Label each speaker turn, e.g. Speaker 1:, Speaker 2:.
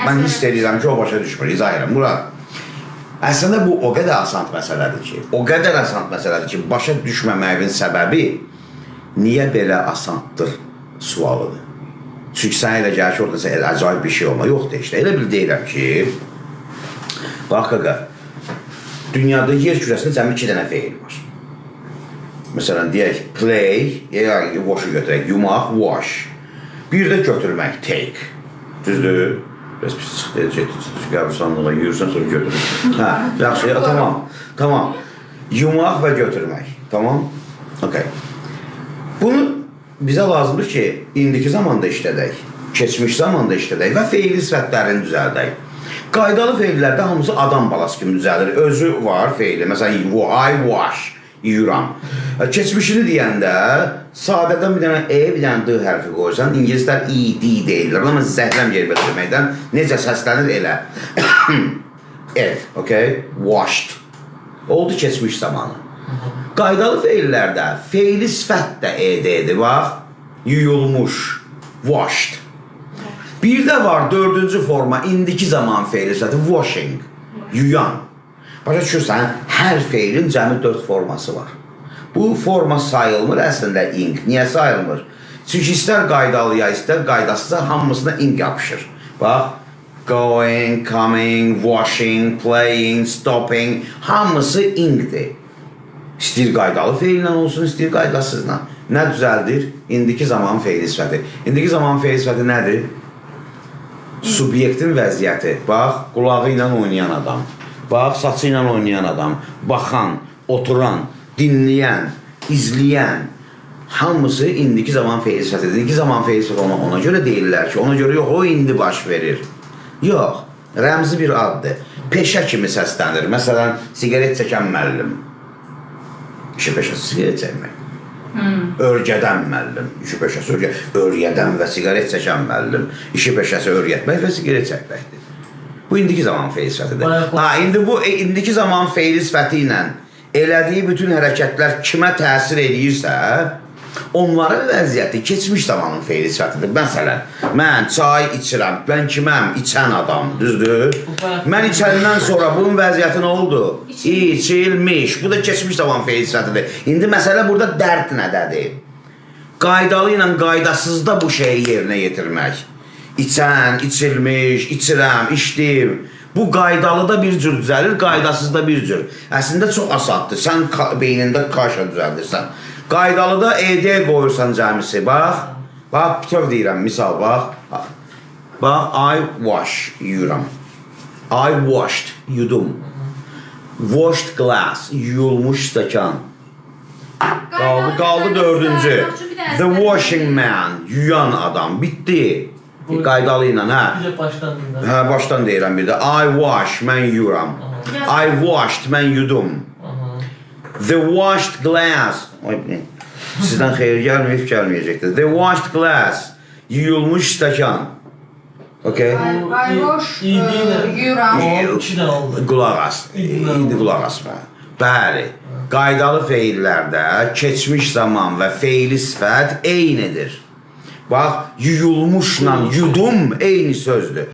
Speaker 1: Mən hiss edirəm ki, o başa düşmür, izah edirəm. Murad, əslində bu o qədər asan məsələdir ki, başa düşməməyin səbəbi niyə belə asandır sualıdır. Çünki sən elə gəlir ki, orada acayip bir şey olma. Yoxdur işte. Elə bil deyirəm ki, bax qaqa, dünyada yer kürəsində cəmi 2 dənə feil var. Məsələn, deyək, play, wash'u götürək, yumaq, wash. Bir də götürmək, take. Düzdür? Biraz pis çıxdı, qəbirstanlığa yürürsən, sonra götürür. Hə, yaxşı, tamam. Yumaq və götürmək, tamam? Okay. Bunu bizə lazımdır ki, indiki zamanda işlədək, keçmiş zamanda işlədək və feili sifətlərini düzəldək. Qaydalı feillərdə hamısı adam balası kimi düzəlir. Özü var feili. Məsələn, I wash, yuyuram. Keçmişini deyəndə sadədən bir dənə E, bir dənə D hərfi qoysan, İngilislər ED deyirlər. Amma zəhləm yerbədə deməkdən necə səslənir elə. Evet, okay? Washed. Oldu keçmiş zamanı. Qaydalı feillərdə feili sifət də ED-dir. Bax, yuyulmuş, washed. Bir də var 4-cü forma, indiki zaman feili sifəti, washing, yuyan. Başa düşürsən, hər feilin cəmi 4 forması var. Bu forma sayılmır əslində ing. Niyə sayılmır? Çünki istər qaydalıya, istər qaydasıza hamısına ing yapışır. Bax, going, coming, washing, playing, stopping, hamısı ingdir. İstəyir qaydalı feillə olsun, istəyir qaydasızla. Nə düzəldir? İndiki zaman feili sifəti. İndiki zaman feili sifəti nədir? Subyektin vəziyyəti. Bax, qulağı ilə oynayan adam. Bax, saçı ilə oynayan adam. Baxan, oturan, dinləyən, izləyən. Hamısı indiki zaman feil sifətidir. İndiki zaman feil sifəti ona görə deyirlər ki, ona görə yox, o indi baş verir. Yox, rəmzi bir addır. Peşə kimi səslənir. Məsələn, sigaret çəkən müəllim. İşi peşəsi sigaret çəkmək. Örgədən müəllim. İşi peşəsi örgədən və sigaret çəkən müəllim. İşi peşəsi örgətmək və sigaret çəkməkdir. Bu indiki zaman feil sifətidir. İndi bu indiki zaman feil sifəti ilə elədiyi bütün hərəkətlər kimə təsir edirsə, onların vəziyyəti keçmiş zamanın feil sifətidir. Məsələn, mən çay içirəm, mən kiməm? İçən adam, düzdür? Mən içəndən sonra bunun vəziyyəti nə oldu? İçilmiş. Bu da keçmiş zaman feil sifətidir. İndi məsələ burada dərd nədədir? Qaydalı ilə qaydasızda bu şeyi yerinə yetirmək. İçən, içilmiş, içirəm, içdim. Bu qaydalı da bir cür düzəlir, qaydasız da bir cür. Əslində çox asaddır. Sən beynində kaşa düzəldirsən. Qaydalıda ED qoyursan cəmisi. Bax, bütöv deyirəm, misal, bax. Bax, I wash, yuyuram. I washed, yudum. Washed glass, yuyulmuş stəkan. Qaldı 4-cü. The washing man, yuyan adam, bitdi. Qaydalı ilə, hə? Hə, başdan deyirəm bir də. I wash, mən yuyuram. I washed, mən yudum. The washed glass. Sizdən xeyir gəlməyib, gəlməyəcəkdir. The washed glass. Yuyulmuş stəkan. Okay?
Speaker 2: I wash, yuyuram.
Speaker 1: Qulaq as. İndi qulaq asma. Bəli. Qaydalı feillərdə keçmiş zaman və feili sifət eynidir. Bax, yuyulmuşla yudum eyni sözdür.